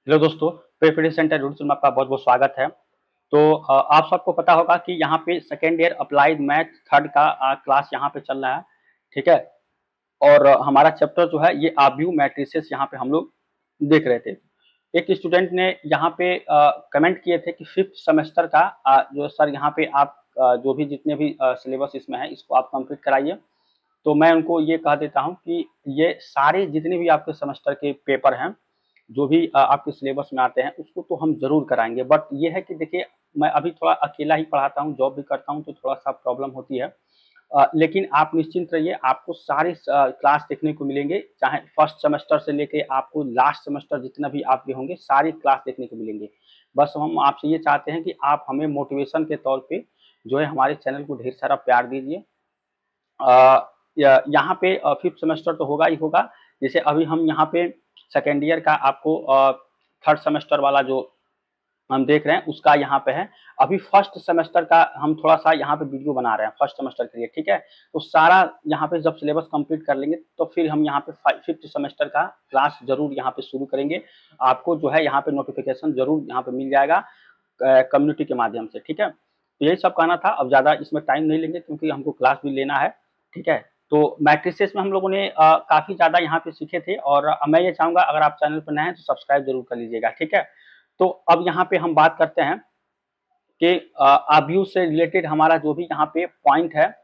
Hello दोस्तों, preparation centre roots में आपका बहुत बहुत स्वागत है। तो आप सबको पता होगा कि यहाँ पे second year applied math third का क्लास यहाँ पे चल रहा है, ठीक है। और हमारा चैप्टर जो है ये आव्यूह मैट्रिसेस यहाँ पे हम लोग देख रहे थे। एक स्टूडेंट ने यहाँ पे कमेंट किए थे कि फिफ्थ सेमेस्टर का जो सर यहाँ पे आप जो भी जितने भी सिलेबस इसमें है इसको आप कंप्लीट कराइए। तो मैं उनको ये कह देता हूँ कि ये सारे जितने भी आपके सेमेस्टर के पेपर हैं, जो भी आपके सिलेबस में आते हैं उसको तो हम ज़रूर कराएंगे। बट ये है कि देखिए, मैं अभी थोड़ा अकेला ही पढ़ाता हूँ, जॉब भी करता हूँ, तो थोड़ा-सा प्रॉब्लम होती है। लेकिन आप निश्चिंत रहिए, आपको सारे क्लास देखने को मिलेंगे, चाहे फर्स्ट सेमेस्टर से लेके आपको लास्ट सेमेस्टर जितना भी आपके होंगे, सारी क्लास देखने को मिलेंगे। बस हम आपसे ये चाहते हैं कि आप हमें मोटिवेशन के तौर पे जो है हमारे चैनल को ढेर सारा प्यार दीजिए। यहाँ पे फिफ्थ सेमेस्टर तो होगा ही होगा। जैसे अभी हम यहाँ पे सेकेंड ईयर का आपको थर्ड सेमेस्टर वाला जो हम देख रहे हैं उसका यहाँ पे है। अभी फर्स्ट सेमेस्टर का हम थोड़ा सा यहाँ पे वीडियो बना रहे हैं फर्स्ट सेमेस्टर के लिए, ठीक है। तो सारा यहाँ पे जब सिलेबस कंप्लीट कर लेंगे तो फिर हम यहाँ पे फिफ्थ सेमेस्टर का क्लास जरूर यहाँ पे शुरू करेंगे। आपको जो है यहाँ पे नोटिफिकेशन जरूर यहाँ पे मिल जाएगा कम्युनिटी के माध्यम से, ठीक है। तो यही सब कहना था, अब ज़्यादा इसमें टाइम नहीं लेंगे क्योंकि हमको क्लास भी लेना है, ठीक है। तो मैट्रिसेस में हम लोगों ने काफ़ी ज़्यादा यहाँ पे सीखे थे और मैं ये चाहूँगा अगर आप चैनल पर नए हैं तो सब्सक्राइब जरूर कर लीजिएगा, ठीक है। तो अब यहाँ पे हम बात करते हैं कि आव्यूह से रिलेटेड हमारा जो भी यहाँ पे पॉइंट है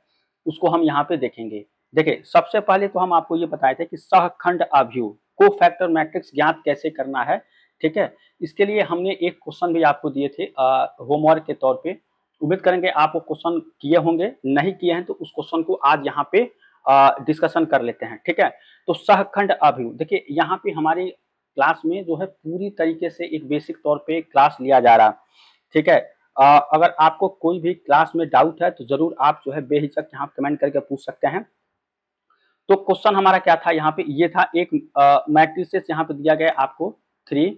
उसको हम यहाँ पे देखेंगे। देखिए, सबसे पहले तो हम आपको ये बताए थे कि सहखंड आव्यूह कोफैक्टर मैट्रिक्स ज्ञात कैसे करना है, ठीक है। इसके लिए हमने एक क्वेश्चन भी आपको दिए थे होमवर्क के तौर पे। उम्मीद करेंगे आप वो क्वेश्चन किए होंगे, नहीं किए हैं तो उस क्वेश्चन को आज यहाँ पे डिस्कशन कर लेते हैं, ठीक है। तो सहखंड आव्यूह, देखिए यहाँ पे हमारी क्लास में जो है पूरी तरीके से एक बेसिक तौर पे क्लास लिया जा रहा, ठीक है। अगर आपको कोई भी क्लास में डाउट है तो जरूर आप जो है बेहिचक यहाँ कमेंट करके पूछ सकते हैं। तो क्वेश्चन हमारा क्या था यहाँ पे, ये था एक मैट्रिसेस यहाँ पे दिया गया आपको 3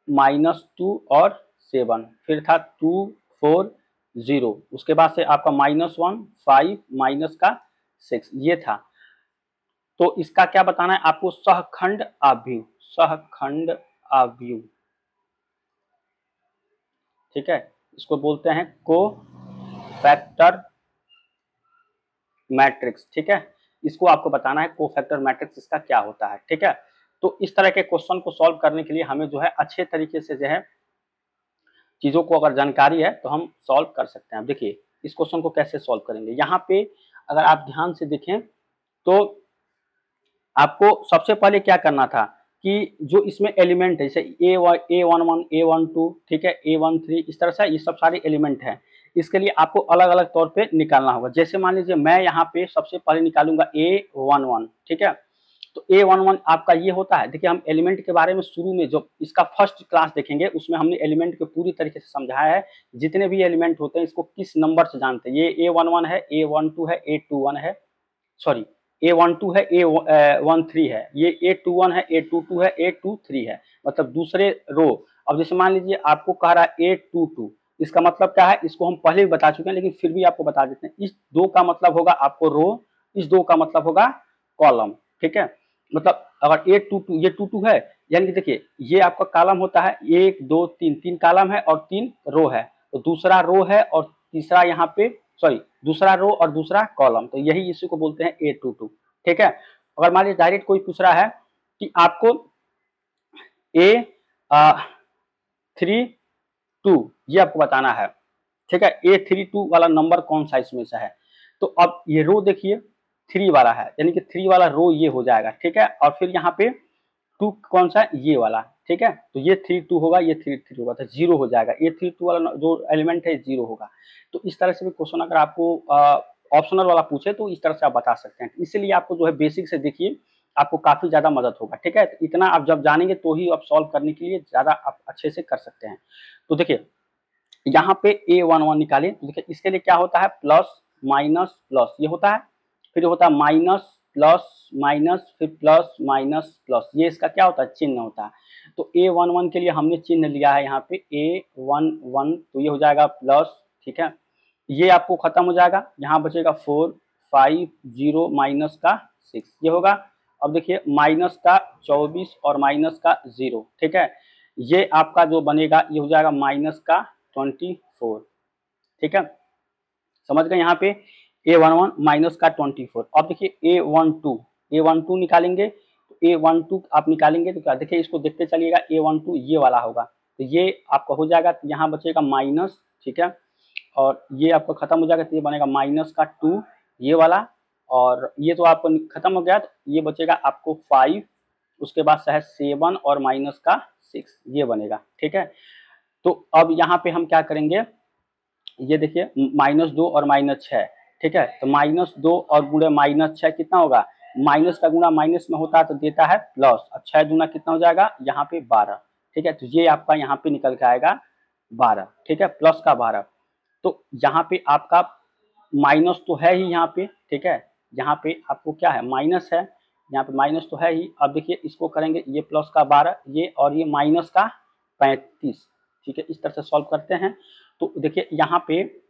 -2 और 7, फिर था 2 4 0, उसके बाद से आपका -1 5 माइनस का 6, ये था। तो इसका क्या बताना है आपको, सहखंड आव्यूह, सहखंड आव्यूह, ठीक है। इसको बोलते हैं कोफैक्टर मैट्रिक्स, ठीक है। इसको आपको बताना है कोफैक्टर मैट्रिक्स इसका क्या होता है, ठीक है। तो इस तरह के क्वेश्चन को सॉल्व करने के लिए हमें जो है अच्छे तरीके से जो है चीज़ों को अगर जानकारी है तो हम सॉल्व कर सकते हैं। देखिए, इस क्वेश्चन को कैसे सॉल्व करेंगे, यहाँ पे अगर आप ध्यान से देखें तो आपको सबसे पहले क्या करना था कि जो इसमें एलिमेंट है जैसे A11 A12, ठीक है, A13, इस तरह से ये सब सारे एलिमेंट हैं। इसके लिए आपको अलग अलग तौर पे निकालना होगा। जैसे मान लीजिए मैं यहाँ पे सबसे पहले निकालूंगा A11, ठीक है। तो A11 आपका ये होता है। देखिए, हम एलिमेंट के बारे में शुरू में जो इसका फर्स्ट क्लास देखेंगे उसमें हमने एलिमेंट को पूरी तरीके से समझाया है। जितने भी एलिमेंट होते हैं इसको किस नंबर से जानते हैं। ये A11 है, A12 है, A21 है, सॉरी A12 है, A13 है, ये A21 है, A22 है, A23 है, मतलब दूसरे रो। अब जैसे मान लीजिए आपको कह रहा है A22, इसका मतलब क्या है, इसको हम पहले भी बता चुके हैं लेकिन फिर भी आपको बता देते हैं। इस 2 का मतलब होगा आपको रो, इस 2 का मतलब होगा कॉलम, ठीक है। मतलब अगर A22 ये 22 है, यानी कि देखिए ये आपका कॉलम होता है 1 2 3, 3 कॉलम है और 3 रो है। तो दूसरा रो है और तीसरा यहाँ पे, सॉरी, दूसरा रो और दूसरा कॉलम, तो यही इसी को बोलते हैं A22, ठीक है। अगर मान लीजिए डायरेक्ट कोई पूछ रहा है कि आपको A32 ये आपको बताना है, ठीक है। A32 वाला नंबर कौन सा इसमें से है। तो अब ये रो देखिए 3 वाला है, यानी कि 3 वाला रो ये हो जाएगा, ठीक है। और फिर यहाँ पे 2 कौन सा, ये वाला, ठीक है। तो ये 32 होगा, ये 33 होगा, तो 0 हो जाएगा। A32 वाला जो एलिमेंट है 0 होगा। तो इस तरह से भी क्वेश्चन अगर आपको ऑप्शनल वाला पूछे तो इस तरह से आप बता सकते हैं। इसलिए आपको जो है बेसिक से देखिए, आपको काफी ज्यादा मदद होगा, ठीक है। तो इतना आप जब जानेंगे तो ही आप सॉल्व करने के लिए ज्यादा आप अच्छे से कर सकते हैं। तो देखिए यहाँ पे A11 निकालिए, तो देखिए इसके लिए क्या होता है, प्लस माइनस प्लस ये होता है, फिर होता है माइनस प्लस माइनस, फिर प्लस माइनस प्लस, ये इसका क्या होता है, चिन्ह होता है। तो A11 के लिए हमने चिन्ह लिया है यहाँ पे A11, तो ये हो जाएगा प्लस, ठीक है। ये आपको खत्म हो जाएगा, यहाँ बचेगा 4 5 0 माइनस का 6, ये होगा। अब देखिए माइनस का 24 और माइनस का 0, ठीक है। ये आपका जो बनेगा ये हो जाएगा माइनस का 24, ठीक है। समझ गए यहाँ पे A11 माइनस का 24। अब देखिए A12 निकालेंगे, तो A12 आप निकालेंगे तो क्या देखिए, इसको देखते चलिएगा, A12 ये वाला होगा, तो ये आपका हो जाएगा, तो यहाँ बचेगा माइनस, ठीक है, और ये आपका खत्म हो जाएगा, तो ये बनेगा माइनस का 2 ये वाला, और ये तो आपको खत्म हो गया, तो ये बचेगा आपको 5, उसके बाद है 7 और माइनस का 6 ये बनेगा, ठीक है। तो अब यहाँ पे हम क्या करेंगे, ये देखिए -2 और -6, ठीक है, तो -2 और गुणे -6 कितना होगा, माइनस का गुणा माइनस में होता है तो देता है प्लस, और 6 दूना कितना हो जाएगा यहाँ पे 12, ठीक है, तो ये आपका यहाँ पे निकल के आएगा 12, ठीक है, प्लस का 12। तो यहाँ पे आपका माइनस तो है ही यहाँ पे, ठीक है, यहाँ पे आपको क्या है माइनस है, यहाँ पे माइनस तो है ही। अब देखिए इसको करेंगे, ये प्लस का 12 ये, और ये माइनस का 35, ठीक है, इस तरह से सॉल्व करते हैं। तो देखिए यहाँ पे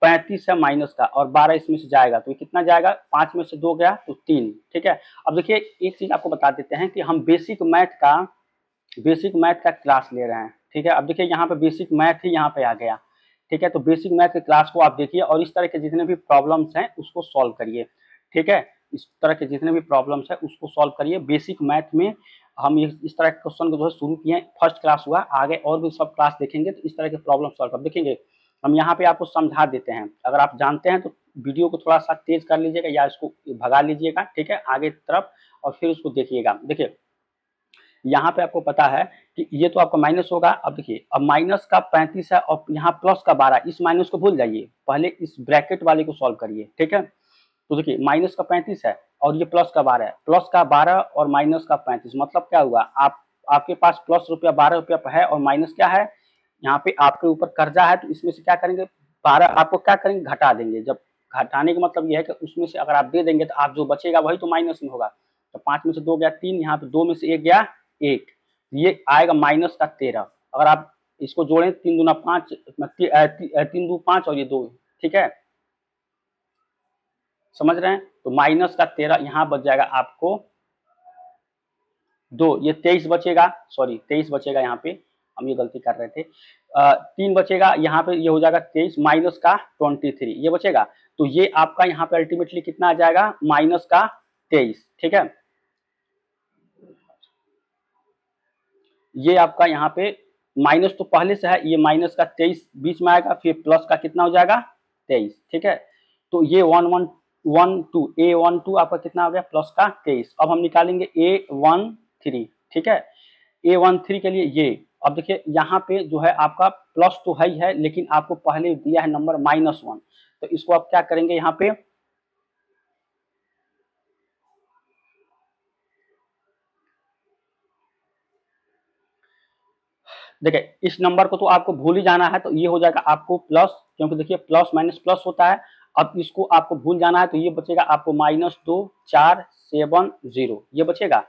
35 है माइनस का, और 12 इसमें से जाएगा तो ये कितना जाएगा, 5 में से 2 गया तो 3, ठीक है। अब देखिए एक चीज आपको बता देते हैं कि हम बेसिक मैथ का क्लास ले रहे हैं, ठीक है। अब देखिए यहाँ पे बेसिक मैथ ही यहाँ पे आ गया, ठीक है, तो बेसिक मैथ के क्लास को आप देखिए, और इस तरह के जितने भी प्रॉब्लम्स हैं उसको सॉल्व करिए, ठीक है, इस तरह के जितने भी प्रॉब्लम्स हैं उसको सॉल्व करिए। बेसिक मैथ में हम इस तरह के क्वेश्चन को जो है शुरू किए हैं, फर्स्ट क्लास हुआ, आगे और भी सब क्लास देखेंगे तो इस तरह के प्रॉब्लम सॉल्व कर देखेंगे। हम यहाँ पे आपको समझा देते हैं, अगर आप जानते हैं तो वीडियो को थोड़ा सा तेज कर लीजिएगा या इसको भगा लीजिएगा, ठीक है, आगे तरफ, और फिर उसको देखिएगा। देखिए यहाँ पे आपको पता है कि ये तो आपका माइनस होगा। अब देखिए अब माइनस का 35 है और यहाँ प्लस का 12, इस माइनस को भूल जाइए, पहले इस ब्रैकेट वाले को सॉल्व करिए, ठीक है। तो देखिए माइनस का 35 है और ये प्लस का 12 है, प्लस का 12 और माइनस का 35, मतलब क्या हुआ, आपके पास प्लस रुपया 12 रुपया है और माइनस क्या है, यहाँ पे आपके ऊपर कर्जा है, तो इसमें से क्या करेंगे 12 आपको क्या करेंगे घटा देंगे। जब घटाने का मतलब ये है कि उसमें से अगर आप दे देंगे तो आप जो बचेगा वही तो माइनस में होगा। तो 5 में से 2 गया 3, यहाँ पे 2 में से 1 गया 1, ये आएगा माइनस का 13। अगर आप इसको जोड़ें 3 दूना 5, 3 दू 5 और ये 2, ठीक है, समझ रहे हैं। तो माइनस का 13 यहाँ बच जाएगा आपको 2, ये 23 बचेगा, सॉरी 23 बचेगा, यहाँ पे हम ये गलती कर रहे थे, 3 बचेगा यहाँ पे, ये हो जाएगा 23 माइनस का 23 ये बचेगा। तो ये आपका यहाँ पे अल्टीमेटली कितना आ जाएगा, माइनस का 23, ठीक है। ये आपका यहाँ पे माइनस तो पहले से है, ये माइनस का 23 बीच में आएगा, फिर प्लस का कितना हो जाएगा 23, ठीक है। तो ये 1112 A12 आपका कितना हो गया प्लस का 23। अब हम निकालेंगे A13, ठीक है, A13 के लिए ये, अब देखिए यहाँ पे जो है आपका प्लस तो है ही है, लेकिन आपको पहले दिया है नंबर -1, तो इसको आप क्या करेंगे यहाँ पे, देखिए इस नंबर को तो आपको भूल ही जाना है, तो ये हो जाएगा आपको प्लस, क्योंकि देखिए प्लस माइनस प्लस होता है। अब इसको आपको भूल जाना है, तो ये बचेगा आपको -2 4 7 0 ये बचेगा।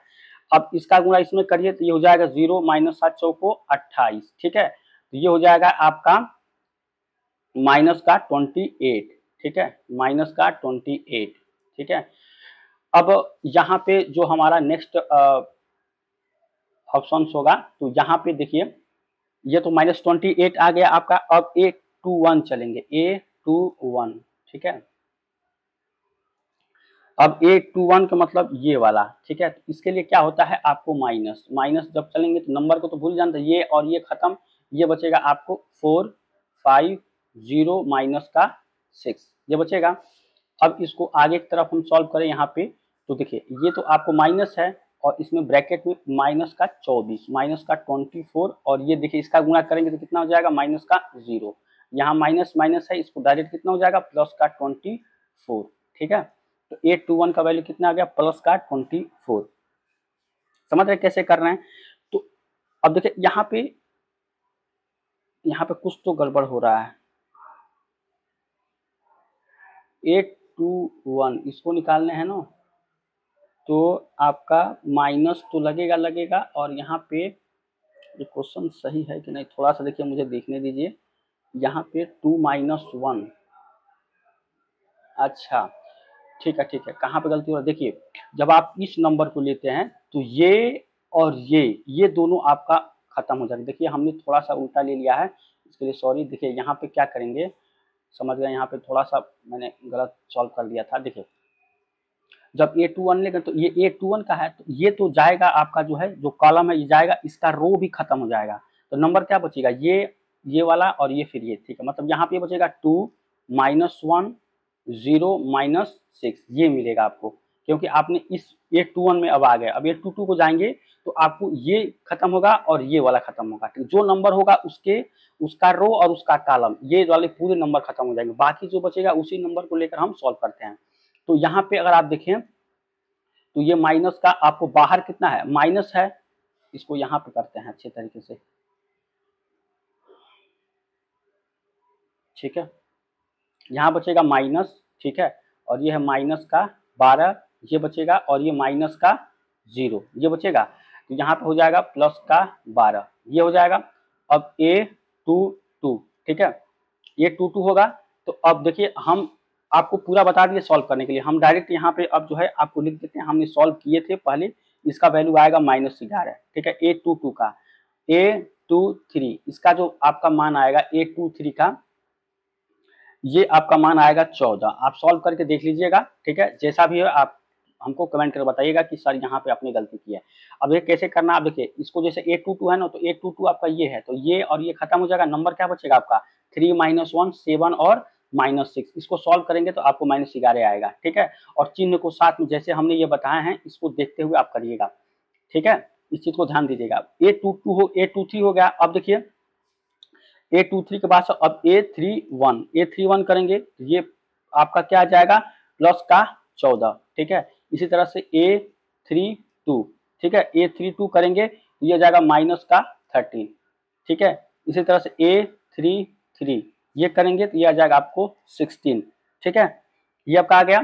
अब इसका गुणा इसमें करिए तो ये हो जाएगा 0 -7 चौको 28, ठीक है, तो ये हो जाएगा आपका माइनस का 28, ठीक है, माइनस का 28, ठीक है। अब यहाँ पे जो हमारा नेक्स्ट ऑप्शन होगा, तो यहाँ पे देखिए ये तो -28 आ गया आपका। अब A21 चलेंगे, A21, ठीक है। अब A21 का मतलब ये वाला, ठीक है, तो इसके लिए क्या होता है आपको माइनस माइनस जब चलेंगे तो नंबर को तो भूल जाना, ये और ये खत्म, ये बचेगा आपको 4 5 0 माइनस का 6 ये बचेगा। अब इसको आगे की तरफ हम सॉल्व करें यहाँ पे, तो देखिए ये तो आपको माइनस है और इसमें ब्रैकेट में माइनस का 24 माइनस का 24, और ये देखिए इसका गुणा करेंगे तो कितना हो जाएगा माइनस का 0, यहाँ माइनस माइनस है, इसको डायरेक्ट कितना हो जाएगा प्लस का 24, ठीक है। तो A21 का वैल्यू कितना आ गया प्लस का 24, समझ रहे कैसे कर रहे हैं। तो अब देखिए यहाँ पे कुछ तो गड़बड़ हो रहा है। A21 इसको निकालने हैं ना, तो आपका माइनस तो लगेगा, और यहाँ पे ये क्वेश्चन सही है कि नहीं थोड़ा सा देखिए, मुझे देखने दीजिए। यहाँ पे 2 - 1, अच्छा ठीक है ठीक है, कहाँ पे गलती हो रहा है देखिए, जब आप इस नंबर को लेते हैं तो ये और ये दोनों आपका खत्म हो जाएगा। देखिए हमने थोड़ा सा उल्टा ले लिया है, इसके लिए सॉरी। देखिए यहाँ पे क्या करेंगे, समझ गए, यहाँ पे थोड़ा सा मैंने गलत सॉल्व कर दिया था। देखिए जब A21 लेंगे तो ये A21 का है, तो ये तो जाएगा आपका जो है, जो कॉलम है ये जाएगा, इसका रो भी खत्म हो जाएगा। तो नंबर क्या बचेगा, ये वाला और ये फिर ये, ठीक है। मतलब यहाँ पे बचेगा 2 -1 0 -6, ये मिलेगा आपको, क्योंकि आपने इस A21 में अब आ गए। अब A22 को जाएंगे तो आपको ये खत्म होगा और ये वाला खत्म होगा। जो नंबर होगा उसका रो और उसका कॉलम, ये वाले पूरे नंबर खत्म हो जाएंगे। बाकी जो बचेगा उसी नंबर को लेकर हम सॉल्व करते हैं। तो यहाँ पे अगर आप देखें तो ये माइनस का आपको बाहर कितना है, माइनस है। इसको यहाँ पे करते हैं अच्छे तरीके से, ठीक है। यहाँ बचेगा माइनस, ठीक है, और ये है माइनस का 12, ये बचेगा, और ये माइनस का 0 ये बचेगा। तो यहाँ पे हो जाएगा प्लस का 12, ये हो जाएगा। अब A22, ठीक है, A22 होगा। तो अब देखिए हम आपको पूरा बता दिए सॉल्व करने के लिए, हम डायरेक्ट यहाँ पे अब जो है आपको लिख देते हैं। हमने सॉल्व किए थे पहले, इसका वैल्यू आएगा -11, ठीक है। A22 का A23 इसका जो आपका मान आएगा A23 का, ये आपका मान आएगा 14। आप सॉल्व करके देख लीजिएगा, ठीक है। जैसा भी है आप हमको कमेंट कर बताइएगा कि सर यहाँ पे आपने गलती की है। अब ये कैसे करना, आप देखिए इसको, जैसे A22 है ना, तो A22 आपका ये है, तो ये और ये खत्म हो जाएगा। नंबर क्या बचेगा आपका 3 -1 7 और -6। इसको सॉल्व करेंगे तो आपको -11 आएगा, ठीक है। और चिन्ह को साथ में जैसे हमने ये बताया है, इसको देखते हुए आप करिएगा, ठीक है। इस चीज को ध्यान दीजिएगा। A23 हो गया। अब देखिए A23 के बाद से अब A31 करेंगे, ये आपका क्या आ जाएगा, प्लस का 14, ठीक है। इसी तरह से A32, ठीक है, A32 करेंगे तो ये जाएगा माइनस का 13, ठीक है। इसी तरह से A33 ये करेंगे तो ये आ जाएगा आपको 16, ठीक है। ये आपका आ गया।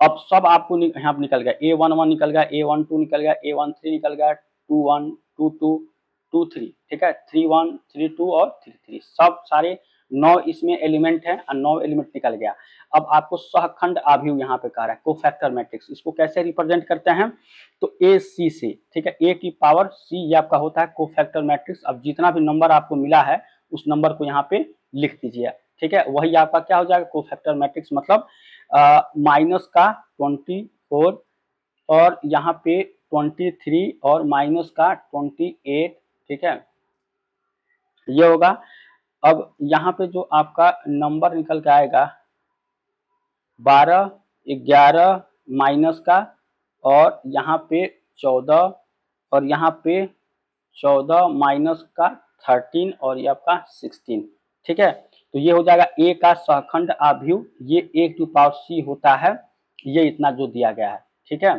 अब सब आपको यहाँ पे निकल गया, A11 निकल गया, A12 निकल गया, A13 निकल गया, 21 22 23, ठीक है, 31 32 और 33, सब सारे 9 इसमें एलिमेंट है और 9 एलिमेंट निकल गया। अब आपको सहखंड आव्यूह यहाँ पे कह रहा है, कोफैक्टर मैट्रिक्स। इसको कैसे रिप्रेजेंट करते हैं, तो AC से, ठीक है, A की पावर C ये आपका होता है कोफैक्टर मैट्रिक्स। अब जितना भी नंबर आपको मिला है उस नंबर को यहाँ पे लिख दीजिए, ठीक है, वही आपका क्या हो जाएगा कोफैक्टर मैट्रिक्स। मतलब माइनस का 24 और यहाँ पे 23 और माइनस का 28, ठीक है, ये होगा। अब यहाँ पे जो आपका नंबर निकल के आएगा 12 11 माइनस का, और यहाँ पे 14, और यहाँ पे 14 माइनस का 13, और ये आपका 16, ठीक है। तो ये हो जाएगा A का सहखंड आव्यूह, ये A टू पावर C होता है, ये इतना जो दिया गया है, ठीक है।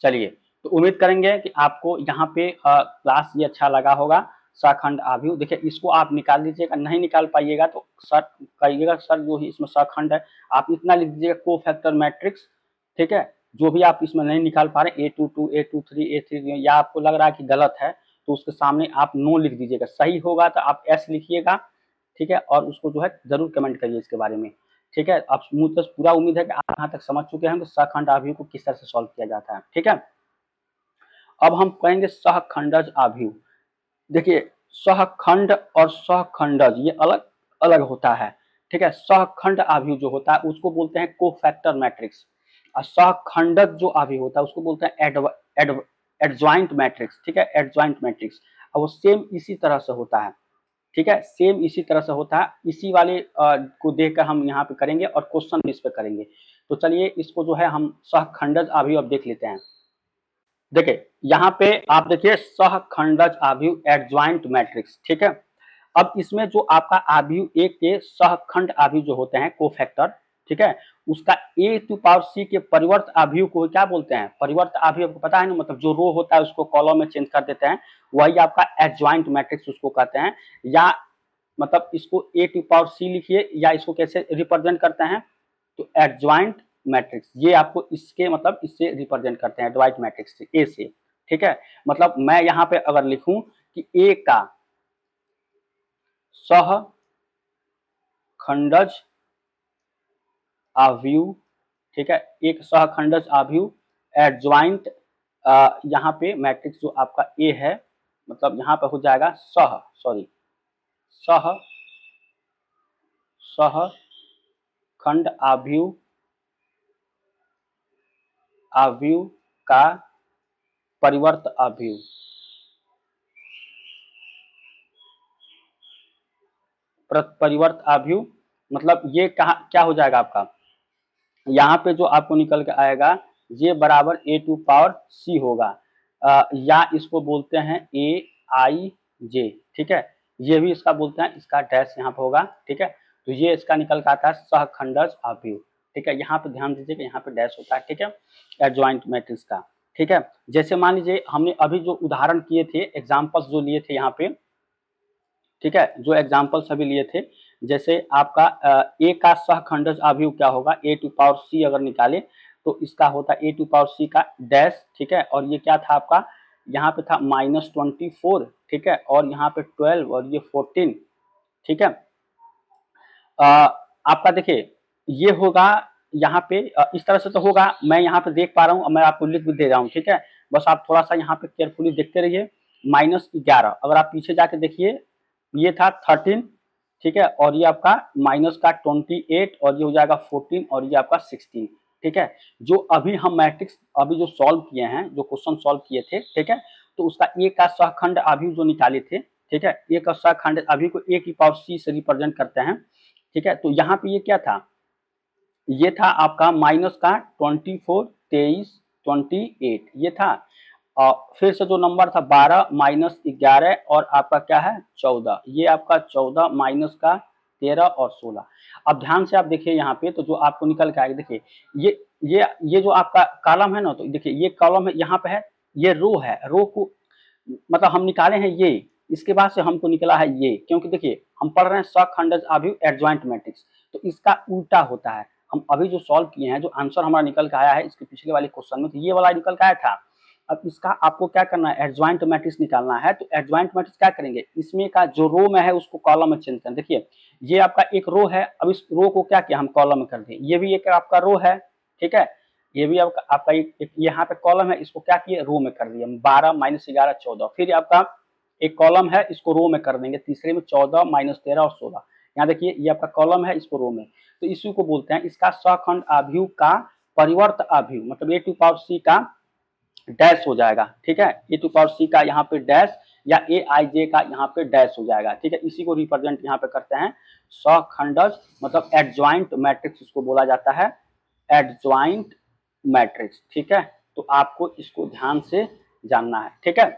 चलिए, तो उम्मीद करेंगे कि आपको यहाँ पे क्लास ये अच्छा लगा होगा। सहखंड आव्यूह देखिए, इसको आप निकाल लीजिएगा, नहीं निकाल पाइएगा तो सर कहिएगा सर जो ही इसमें सहखंड है, आप इतना लिख दीजिएगा कोफैक्टर मैट्रिक्स, ठीक है। जो भी आप इसमें नहीं निकाल पा रहे, A22 A23 A33 या आपको लग रहा है कि गलत है, तो उसके सामने आप नो लिख दीजिएगा। सही होगा तो आप S लिखिएगा, ठीक है, और उसको जो है जरूर कमेंट करिए इसके बारे में, ठीक है। आप मुझे पूरा उम्मीद है कि आप यहाँ तक समझ चुके हैं कि सहखंड आव्यूह को किस तरह से सॉल्व किया जाता है, ठीक है। अब हम कहेंगे सहखंडज आव्यूह। देखिए सहखंड और सहखंडज ये अलग अलग होता है, ठीक है। सहखंड आव्यूह जो होता है उसको बोलते हैं कोफैक्टर मैट्रिक्स, और सहखंडज जो आव्यूह होता है उसको बोलते हैं एडजॉइंट मैट्रिक्स, ठीक है, एडजॉइंट मैट्रिक्स। और वो सेम इसी तरह से होता है, ठीक है, सेम इसी तरह से होता है। इसी वाले को देखकर हम यहाँ पे करेंगे और क्वेश्चन भी इस पे करेंगे। तो चलिए इसको जो है हम सहखंडज आव्यूह अब देख लेते हैं। देखिए यहाँ पे आप देखिए सहखंडज आव्यूह एडजॉइंट मैट्रिक्स, ठीक है। अब इसमें जो आपका आव्यूह एक के सहखंड आव्यूह जो होते हैं कोफैक्टर, ठीक है, उसका A टू पावर C के परिवर्त आव्यूह को क्या बोलते हैं, परिवर्त आव्यूह आपको पता है ना, मतलब जो रो होता है उसको कॉलम में चेंज कर देते हैं, वही आपका एडजॉइंट मैट्रिक्स उसको कहते हैं। या मतलब इसको A टू पावर C लिखिए, या इसको कैसे रिप्रेजेंट करते हैं, तो एडजॉइंट मैट्रिक्स, ये आपको इसके मतलब इससे रिप्रेजेंट करते हैं एडजॉइंट मैट्रिक्स से, ए से, ठीक है। मतलब मैं यहाँ पे अगर लिखूं कि ए का सहखंडज अवयव, ठीक है, एक सहखंडज अवयव एडजॉइंट, यहाँ पे मैट्रिक्स जो आपका ए है, मतलब यहाँ पे हो जाएगा सहखंड अवयव का परिवर्त अवयव, परिवर्त अवयव, मतलब ये कहा क्या हो जाएगा आपका, यहाँ पे जो आपको निकल के आएगा ये बराबर ए टू पावर सी होगा, या इसको बोलते हैं ए आई जे, ठीक है, ये भी इसका बोलते हैं, इसका डैश यहाँ पे होगा, ठीक है, तो ये इसका निकल के आता है सहखंडज अवयव, ठीक है, यहाँ पे ध्यान दीजिए कि यहाँ पे डैश होता है, ठीक है, एडजॉइंट मैट्रिक्स का, ठीक है। जैसे मान लीजिए हमने अभी जो उदाहरण किए थे, एग्जाम्पल्स जो लिए थे यहाँ पे, ठीक है, जो एग्जाम्पल सभी लिए थे, जैसे आपका ए का सहखंडज अवयव क्या होगा, ए टू पावर सी अगर निकाले तो इसका होता है ए टू पावर सी का डैश, ठीक है, और ये क्या था आपका, यहाँ पे था -24, ठीक है, और यहाँ पे 12 और ये 14, ठीक है। आपका देखिए ये होगा यहाँ पे इस तरह से तो होगा, मैं यहाँ पे देख पा रहा हूँ, मैं आपको लिख भी दे रहा हूँ, ठीक है, बस आप थोड़ा सा यहाँ पे केयरफुली देखते रहिए। -11, अगर आप पीछे जाके देखिए ये था 13, ठीक है, और ये आपका माइनस का 28 और ये हो जाएगा 14 और ये आपका 16, ठीक है। जो अभी हम मैट्रिक्स अभी जो सॉल्व किए हैं, जो क्वेश्चन सॉल्व किए थे, ठीक है, तो उसका ए का सहखंड अवयव जो निकाले थे, ठीक है, ए का सहखंड अवयव को ए की पावर सी से रिप्रेजेंट करते हैं, ठीक है, तो यहाँ पे ये क्या था, ये था आपका माइनस का 24, 23, 28 ये था, और फिर से जो नंबर था 12 -11 और आपका क्या है 14, ये आपका 14 माइनस का 13 और 16। अब ध्यान से आप देखिए यहाँ पे, तो जो आपको निकल के आएगा, देखिए ये जो आपका कॉलम है ना, तो देखिए ये कॉलम है, यहाँ पे है, ये रो है, रो को मतलब हम निकाले हैं ये, इसके बाद से हमको निकला है ये, क्योंकि देखिए हम पढ़ रहे हैं सहखंडज अवयव एडजॉइंट मैट्रिक्स, तो इसका उल्टा होता है। हम अभी जो सॉल्व किए हैं, जो आंसर हमारा निकल के आया है इसके पिछले वाले क्वेश्चन में, तो ये वाला निकल के आया था। अब इसका आपको क्या करना है, एडजॉइंट मैट्रिक्स निकालना है, तो एडजॉइंट मैट्रिक्स क्या करेंगे, इसमें का जो रो में है उसको कॉलम में चेंज करें। देखिए ये आपका एक रो है, अब इस रो को क्या किया हम कॉलम में कर दिए, ये भी एक आपका रो है, ठीक है, ये भी आपका एक यहाँ पे कॉलम है, इसको क्या किए रो में कर दिए 12 -11 14, फिर आपका एक कॉलम है, इसको रो में कर देंगे, तीसरे में 14 -13 और 16, यहाँ देखिए ये आपका कॉलम है, इसको रो में, तो इसी को बोलते हैं, इसका सहखंड अवयव का परिवर्त अवयव, मतलब ए टू पावर सी का डैश हो जाएगा, ठीक है, ए टू पावर सी का यहाँ पे डैश या ए आई जे का यहाँ पे डैश हो जाएगा, ठीक है, इसी को रिप्रेजेंट यहाँ पे करते हैं सहखंडज, मतलब एडजॉइंट मैट्रिक्स इसको बोला जाता है, एडजॉइंट मैट्रिक्स, ठीक है, तो आपको इसको ध्यान से जानना है, ठीक है,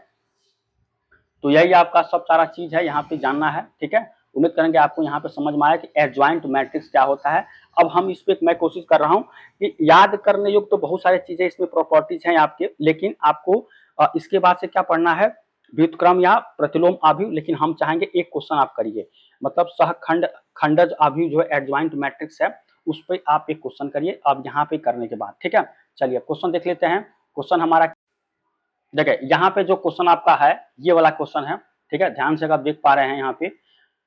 तो यही आपका सब सारा चीज है यहाँ पे जानना है, ठीक है, उम्मीद करेंगे आपको यहाँ पे समझ में आया कि एडजॉइंट मैट्रिक्स क्या होता है। अब हम इस पे मैं कोशिश कर रहा हूँ कि याद करने योग्य तो बहुत सारी चीजें इसमें प्रॉपर्टीज हैं आपके, लेकिन आपको इसके बाद से क्या पढ़ना है, व्युत्क्रम या प्रतिलोम अवयव, लेकिन हम चाहेंगे एक क्वेश्चन आप करिए, मतलब खंडज अवयव जो है एडजॉइंट मैट्रिक्स है, उस पर आप एक क्वेश्चन करिए अब यहाँ पे करने के बाद, ठीक है। चलिए क्वेश्चन देख लेते हैं। क्वेश्चन हमारा देखिए यहाँ पे जो क्वेश्चन आपका है ये वाला क्वेश्चन है, ठीक है, ध्यान से अगर आप देख पा रहे हैं यहाँ पे,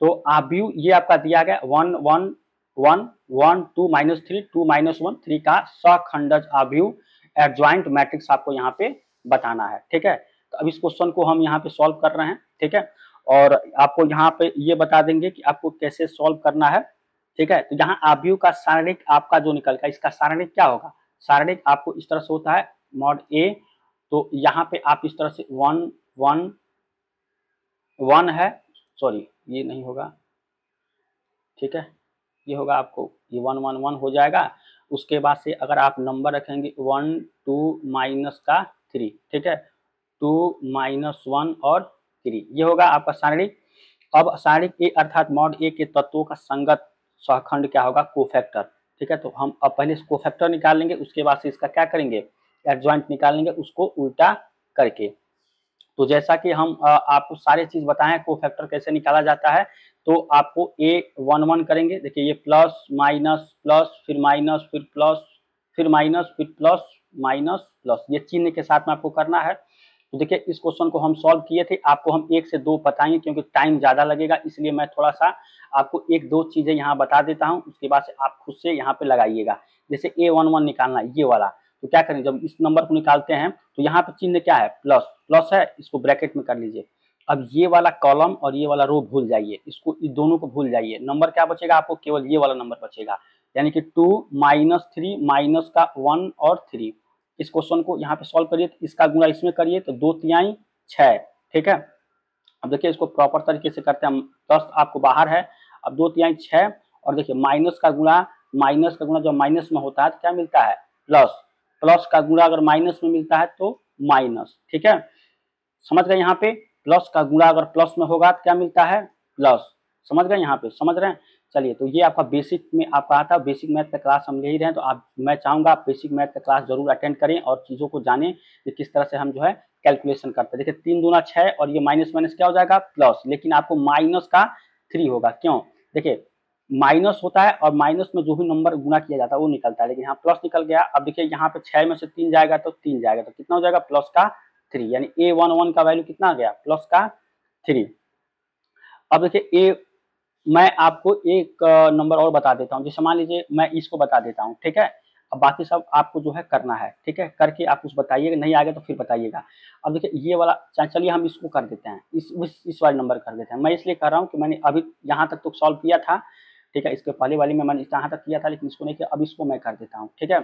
तो अवयव ये आपका दिया गया 1 1 1 1 2 -3 2 -1 3 का सहखंडज अवयव एडजॉइंट मैट्रिक्स आपको यहाँ पे बताना है, ठीक है। तो अब इस क्वेश्चन को हम यहाँ पे सॉल्व कर रहे हैं, ठीक है, और आपको यहाँ पे ये बता देंगे कि आपको कैसे सॉल्व करना है, ठीक है। तो यहाँ अवयव का सारणिक आपका जो निकल का, इसका सारणिक क्या होगा, सारणिक आपको इस तरह से होता है मॉड ए, तो यहाँ पे आप इस तरह से 1 1 1 है, सॉरी ये नहीं होगा, ठीक है, ये होगा आपको ये 1 1 1 हो जाएगा। उसके बाद से अगर आप नंबर रखेंगे 1 2 माइनस का 3, ठीक है, 2 -1 और 3, ये होगा आपका सारणिक। अब सारणिक ए अर्थात मॉड ए के तत्वों का संगत सहखंड क्या होगा, कोफैक्टर, ठीक है। तो हम अब पहले कोफैक्टर निकाल लेंगे, उसके बाद से इसका क्या करेंगे, एडजॉइंट निकाल लेंगे उसको उल्टा करके। तो जैसा कि हम आपको सारे चीज बताएं कोफैक्टर कैसे निकाला जाता है, तो आपको ए 1 1 करेंगे, देखिए ये प्लस माइनस प्लस फिर माइनस फिर प्लस फिर माइनस फिर प्लस माइनस प्लस, ये चिन्ह के साथ में आपको करना है। तो देखिए इस क्वेश्चन को हम सॉल्व किए थे, आपको हम 1 से 2 बताएंगे क्योंकि टाइम ज़्यादा लगेगा, इसलिए मैं थोड़ा सा आपको 1-2 चीज़ें यहाँ बता देता हूँ, उसके बाद से आप खुद से यहाँ पे लगाइएगा। जैसे A11 निकालना है ये वाला, तो क्या करें जब इस नंबर को निकालते हैं तो यहाँ पे चिन्ह क्या है, प्लस, प्लस है, इसको ब्रैकेट में कर लीजिए। अब ये वाला कॉलम और ये वाला रो भूल जाइए, इसको इस दोनों को भूल जाइए। नंबर क्या बचेगा आपको, केवल ये वाला नंबर बचेगा, यानी कि 2 -3 माइनस का 1 और 3। इस क्वेश्चन को यहाँ पे सॉल्व करिए, तो इसका गुणा इसमें करिए तो 2 तिहाई 6, ठीक है। अब देखिए इसको प्रॉपर तरीके से करते हैं, प्लस आपको बाहर है, अब 2 तिहाई 6, और देखिए माइनस का गुणा जब माइनस में होता है तो क्या मिलता है, प्लस, प्लस का गुणा अगर माइनस में मिलता है तो माइनस, ठीक है, समझ गए। यहाँ पे प्लस का गुणा अगर प्लस में होगा तो क्या मिलता है, प्लस, समझ गए, यहाँ पे समझ रहे हैं। चलिए तो ये आपका बेसिक में आपका आता है, बेसिक मैथ का क्लास हम ले ही रहे हैं, तो आप, मैं चाहूंगा आप बेसिक मैथ का क्लास जरूर अटेंड करें और चीज़ों को जानें कि किस तरह से हम जो है कैलकुलेशन करते हैं। देखिए 3 दूना 6 और ये माइनस माइनस क्या हो जाएगा, प्लस, लेकिन आपको माइनस का 3 होगा, क्यों, देखिए माइनस होता है और माइनस में जो भी नंबर गुना किया जाता है वो निकलता है, लेकिन यहाँ प्लस निकल गया। अब देखिए यहाँ पे 6 में से 3 जाएगा तो 3 जाएगा, तो कितना हो जाएगा, प्लस का 3, यानी A11 का वैल्यू कितना आ गया, प्लस का 3। अब देखिए मैं आपको एक नंबर और बता देता हूँ, जैसे मान लीजिए मैं इसको बता देता हूँ, ठीक है। अब बाकी सब आपको जो है करना है, ठीक है, करके आप कुछ बताइएगा, नहीं आ गया तो फिर बताइएगा। अब देखिए ये वाला, चलिए हम इसको कर देते हैं, इस वाले नंबर कर देते हैं। मैं इसलिए कर रहा हूँ कि मैंने अभी यहाँ तक तो सॉल्व किया था, ठीक है, इसके पहले वाली में मैंने यहाँ तक किया था लेकिन इसको नहीं किया, अब इसको मैं कर देता हूँ, ठीक है।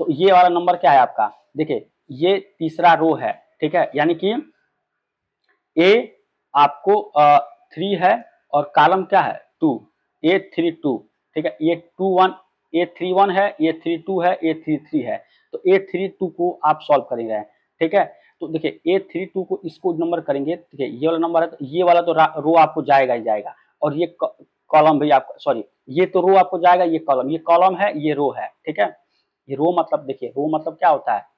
तो ये वाला नंबर क्या है आपका, देखिए ये तीसरा रो है, ठीक है, यानी कि ए आपको 3 है और कॉलम क्या है 2, A32, ठीक है, ये 21 A31 है, A32 है, A33 है, तो A32 को आप सॉल्व करेंगे, ठीक है। तो देखिए A32 को इसको नंबर करेंगे, ठीक है, ये वाला नंबर है तो ये वाला तो रो आपको जाएगा ही जाएगा, और ये कॉलम भी आपको, सॉरी ये तो रो आपको जाएगा, ये कॉलम है, ये रो है, ठीक है। ये रो मतलब, देखिए रो मतलब क्या होता है,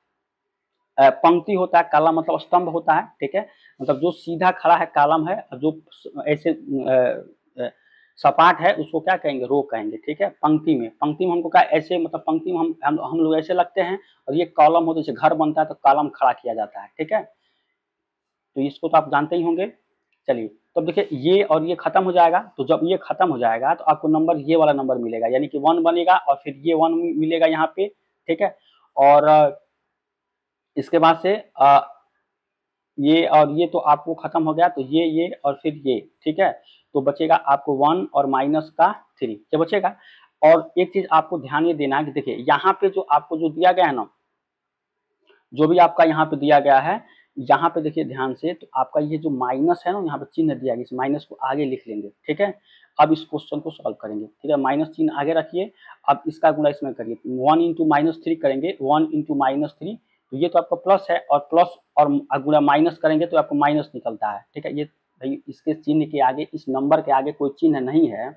पंक्ति होता है, कालम मतलब स्तंभ होता है, ठीक है, मतलब जो सीधा खड़ा है कालम है, और जो ऐसे सपाट है उसको क्या कहेंगे, रो कहेंगे, ठीक है। पंक्ति में हमको क्या, ऐसे मतलब पंक्ति में हम लोग ऐसे लगते हैं, और ये कॉलम होता है, जैसे घर बनता है तो कॉलम खड़ा किया जाता है, ठीक है, तो इसको तो आप जानते ही होंगे। चलिए तो अब देखिए ये और ये खत्म हो जाएगा, तो जब ये खत्म हो जाएगा तो आपको नंबर, ये वाला नंबर मिलेगा, यानी कि 1 बनेगा, और फिर ये 1 मिलेगा यहाँ पे, ठीक है। और इसके बाद से ये और ये तो आपको खत्म हो गया, तो ये और फिर ये, ठीक है, तो बचेगा आपको 1 और माइनस का 3, क्या बचेगा। और एक चीज आपको ध्यान ये देना है कि देखिए यहाँ पे जो आपको जो दिया गया है ना, जो भी आपका यहाँ पे दिया गया है, यहाँ पे देखिए ध्यान से, तो आपका ये जो माइनस है ना, यहाँ पे चिन्ह दिया गया, इस माइनस को आगे लिख लेंगे, ठीक है। अब इस क्वेश्चन को सॉल्व करेंगे, ठीक है, माइनस चिन्ह आगे रखिए, अब इसका गुणा इसमें करिए, 1 इंटू -3 करेंगे, 1 इंटू -3, तो ये तो आपका प्लस है, और प्लस और गुणा माइनस करेंगे तो आपको माइनस निकलता है, ठीक है। ये भाई इसके चिन्ह के आगे, इस नंबर के आगे कोई चिन्ह नहीं है,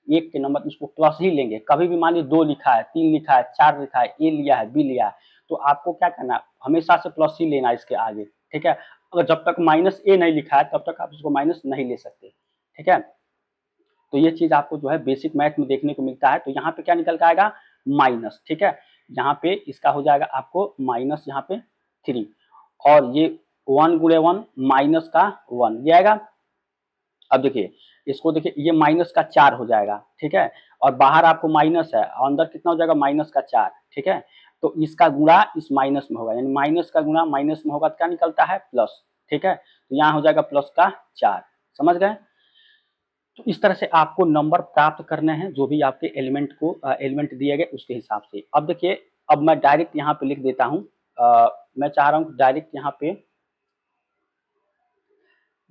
एक के नंबर इसको प्लस ही लेंगे। कभी भी मान लीजिए 2 लिखा है, 3 लिखा है, 4 लिखा है, ए लिया है, बी लिया है, तो आपको क्या करना है, हमेशा से प्लस ही लेना है इसके आगे, ठीक है। अगर जब तक माइनस ए नहीं लिखा है तब तक आप इसको माइनस नहीं ले सकते, ठीक है। तो ये चीज आपको जो है बेसिक मैथ में देखने को मिलता है। तो यहाँ पे क्या निकल के आएगा, माइनस, ठीक है, यहाँ पे इसका हो जाएगा आपको माइनस यहाँ पे 3, और ये 1 गुणे 1 माइनस का 1 ये आएगा। अब देखिए इसको, देखिए ये माइनस का 4 हो जाएगा, ठीक है, और बाहर आपको माइनस है, और अंदर कितना हो जाएगा, माइनस का 4, ठीक है। तो इसका गुणा इस माइनस में होगा, यानी माइनस का गुणा माइनस में होगा तो क्या निकलता है, प्लस, ठीक है, तो यहाँ हो जाएगा प्लस का 4, समझ गए। तो इस तरह से आपको नंबर प्राप्त करने हैं, जो भी आपके एलिमेंट दिए गए उसके हिसाब से। अब देखिए, अब मैं डायरेक्ट यहाँ पे लिख देता हूँ, मैं चाह रहा हूँ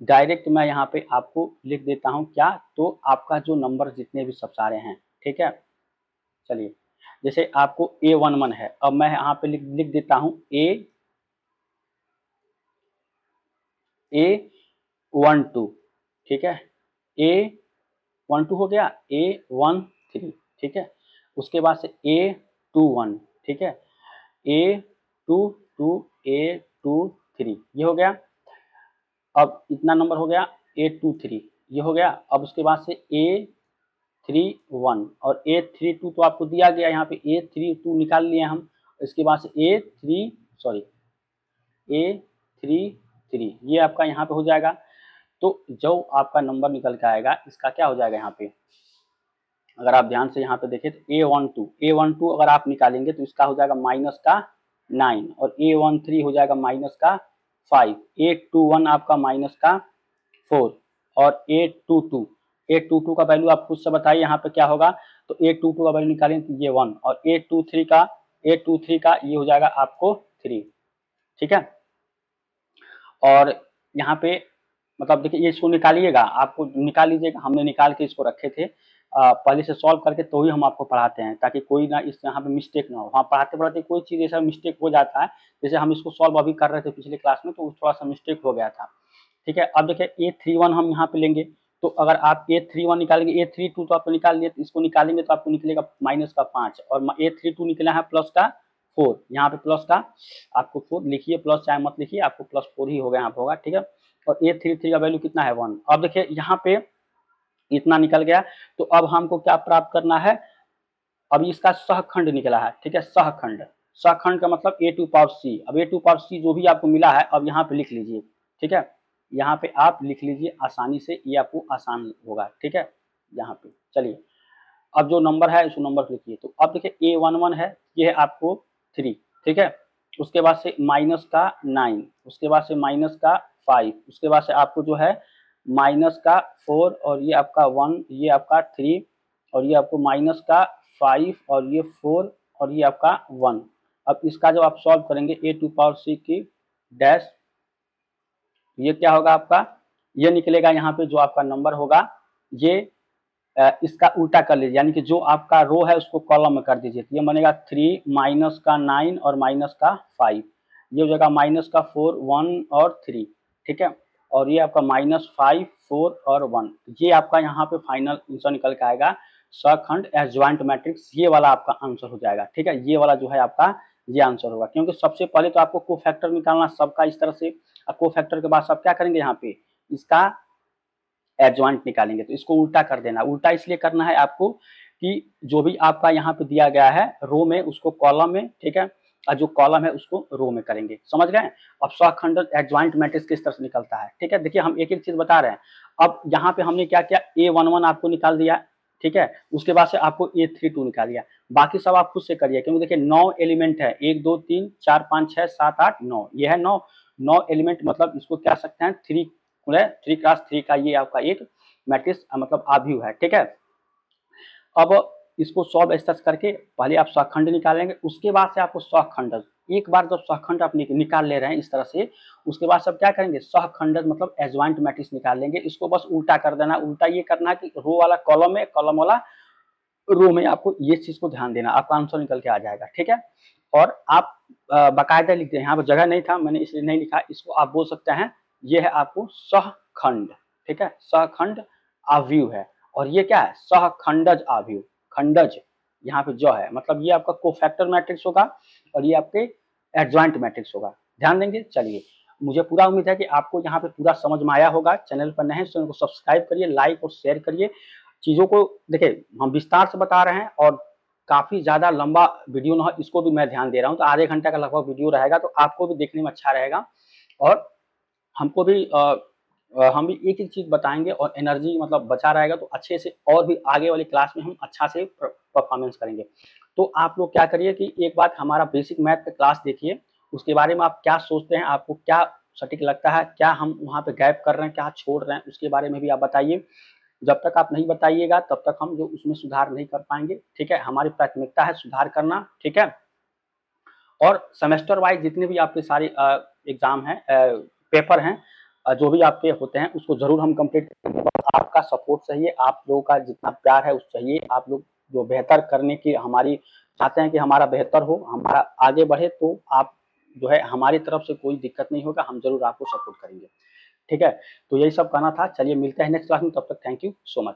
डायरेक्ट मैं यहाँ पे आपको लिख देता हूँ क्या, तो आपका जो नंबर जितने भी सब सारे हैं, ठीक है। चलिए जैसे आपको A11 है, अब मैं यहाँ पे लिख देता हूँ A12, ठीक है, A12 हो गया, A13, ठीक है, उसके बाद से A21, ठीक है, A22, A23 ये हो गया। अब इतना नंबर हो गया, A23 ये हो गया। अब उसके बाद से A31 और A32 तो आपको दिया गया, यहाँ पे A32 निकाल लिए हम। इसके बाद से A3 सॉरी 3 3 ये आपका यहाँ पे हो जाएगा। तो जो आपका नंबर निकल के आएगा इसका क्या हो जाएगा यहाँ पे, अगर आप ध्यान से यहाँ पे देखें तो A12 अगर आप निकालेंगे तो इसका हो जाएगा माइनस का 9 और A13 हो जाएगा माइनस का 5, A21 आपका माइनस का 4 और A22 का वैल्यू आप खुद से बताइए यहाँ पे क्या होगा। तो A22 का वैल्यू निकालेंगे तो ये 1 और A23 का ये हो जाएगा आपको 3, ठीक है। और यहाँ पे मतलब देखिए ये इसको निकालिएगा, आपको निकाल लीजिएगा, हमने निकाल के इसको रखे थे पहले से सॉल्व करके, तो ही हम आपको पढ़ाते हैं ताकि कोई ना इस यहाँ पे मिस्टेक ना हो। वहाँ पढ़ाते पढ़ाते कोई चीज़ ऐसा मिस्टेक हो जाता है, जैसे हम इसको सॉल्व अभी कर रहे थे पिछले क्लास में तो थोड़ा सा मिस्टेक हो गया था, ठीक है। अब देखिए A31 हम यहाँ पे लेंगे, तो अगर आप A31 निकालेंगे, A32 तो आपको निकाल लिए, तो इसको निकालेंगे तो आपको निकलेगा माइनस का 5 और A32 निकला है प्लस का 4, यहाँ पे प्लस का आपको 4 लिखिए, प्लस चाहे मत लिखिए, आपको प्लस 4 ही होगा यहाँ पे होगा, ठीक है। और A33 का वैल्यू कितना है 1। अब देखिए यहाँ पे इतना निकल गया, तो अब हमको क्या प्राप्त करना है, अब इसका सहखंड निकला है, ठीक है। सहखंड का मतलब A2 पावर C। अब A2 पावर C जो भी आपको मिला है अब यहाँ पे लिख लीजिए, ठीक है। यहाँ पे आप लिख लीजिए आसानी से, ये आपको आसान होगा, ठीक है। यहाँ पे चलिए अब जो नंबर है उसको नंबर लिखिए। तो अब देखिए A11 है, ये है आपको 3, ठीक है। उसके बाद से माइनस का 9, उसके बाद से माइनस का 5, उसके बाद से आपको जो है माइनस का 4 और ये आपका 1, ये आपका 3 और ये आपको माइनस का 5 और ये 4 और ये आपका 1। अब इसका जब आप सॉल्व करेंगे A2 पावर C की डैश, ये क्या होगा आपका, ये निकलेगा यहाँ पे जो आपका नंबर होगा ये इसका उल्टा कर लीजिए, यानी कि जो आपका रो है उसको कॉलम में कर दीजिए। ये बनेगा 3 माइनस का 9 और माइनस का 5, ये हो जाएगा माइनस का 4 1 और 3, ठीक है। और ये आपका माइनस 5 4 और 1, ये आपका यहाँ पे फाइनल आंसर निकल के आएगा सहखंड एडजॉइंट मैट्रिक्स, ये वाला आपका आंसर हो जाएगा, ठीक है। ये वाला जो है आपका ये आंसर होगा, क्योंकि सबसे पहले तो आपको कोफैक्टर निकालना सबका इस तरह से, कोफैक्टर के बाद सब क्या करेंगे यहाँ पे इसका एडजॉइंट निकालेंगे। तो इसको उल्टा कर देना, उल्टा इसलिए करना है आपको कि जो भी आपका यहाँ पे दिया गया है रो में उसको कॉलम में, ठीक है, और जो कॉलम है उसको रो में करेंगे, समझ गए। अब सहखंड एडजॉइंट मैट्रिक्स किस तरह से निकलता है, ठीक है। देखिए हम एक एक चीज बता रहे हैं। अब यहाँ पे हमने क्या किया, A11 आपको निकाल दिया, ठीक है। उसके बाद से आपको A32 निकाल दिया, बाकी सब आप खुद से करिए, क्योंकि देखिए 9 एलिमेंट है, 1 2 3 4 5 6 7 8 9, ये है 9 एलिमेंट, मतलब इसको क्या सकते हैं 3 क्रॉस 3 का ये आपका एक मैट्रिक्स मतलब आव्यूह है, ठीक है। अब इसको सॉल्व इस तरह करके पहले आप सहखंड निकालेंगे, उसके बाद से आपको सहखंड, एक बार जब सहखंड आप निकाल ले रहे हैं इस तरह से, उसके बाद सब क्या करेंगे सहखंड मतलब एडजॉइंट मैट्रिक्स निकाल लेंगे। इसको बस उल्टा कर देना, उल्टा ये करना है कि रो वाला कॉलम में, कॉलम वाला रो में, आपको ये चीज को ध्यान देना, आपका आंसर निकल के आ जाएगा, ठीक है। और आप बाकायदा लिख दें, यहाँ पर जगह नहीं था मैंने इसलिए नहीं लिखा, इसको आप बोल सकते हैं ये है आपको सहखंड, ठीक है, सहखंड आव्यूह है। और ये क्या है सहखंडज आव्यूह, खंडज यहाँ पे जो है मतलब ये आपका कोफैक्टर मैट्रिक्स होगा और ये आपके एडजॉइंट मैट्रिक्स होगा, ध्यान देंगे। चलिए मुझे पूरा उम्मीद है कि आपको यहाँ पे पूरा समझ में आया होगा। चैनल पर नए हैं चैनल को सब्सक्राइब करिए, लाइक और शेयर करिए। चीज़ों को देखिए हम विस्तार से बता रहे हैं और काफ़ी ज़्यादा लंबा वीडियो ना हो इसको भी मैं ध्यान दे रहा हूँ, तो आधे घंटे का लगभग वीडियो रहेगा, तो आपको भी देखने में अच्छा रहेगा और हमको भी हम भी एक एक चीज़ बताएंगे और एनर्जी मतलब बचा रहेगा, तो अच्छे से और भी आगे वाली क्लास में हम अच्छा से परफॉर्मेंस करेंगे। तो आप लोग क्या करिए कि एक बार हमारा बेसिक मैथ का क्लास देखिए, उसके बारे में आप क्या सोचते हैं, आपको क्या सटीक लगता है, क्या हम वहाँ पे गैप कर रहे हैं, क्या छोड़ रहे हैं, उसके बारे में भी आप बताइए। जब तक आप नहीं बताइएगा तब तक हम जो उसमें सुधार नहीं कर पाएंगे, ठीक है। हमारी प्राथमिकता है सुधार करना, ठीक है। और सेमेस्टर वाइज जितने भी आपके सारे एग्जाम हैं, पेपर हैं, जो भी आपके होते हैं उसको जरूर हम कंप्लीट करेंगे। बस आपका सपोर्ट चाहिए, आप लोगों का जितना प्यार है उस चाहिए, आप लोग जो बेहतर करने की हमारी चाहते हैं कि हमारा बेहतर हो, हमारा आगे बढ़े, तो आप जो है हमारी तरफ से कोई दिक्कत नहीं होगा, हम जरूर आपको सपोर्ट करेंगे, ठीक है। तो यही सब कहना था, चलिए मिलते हैं नेक्स्ट क्लास में, तब तक थैंक यू सो मच।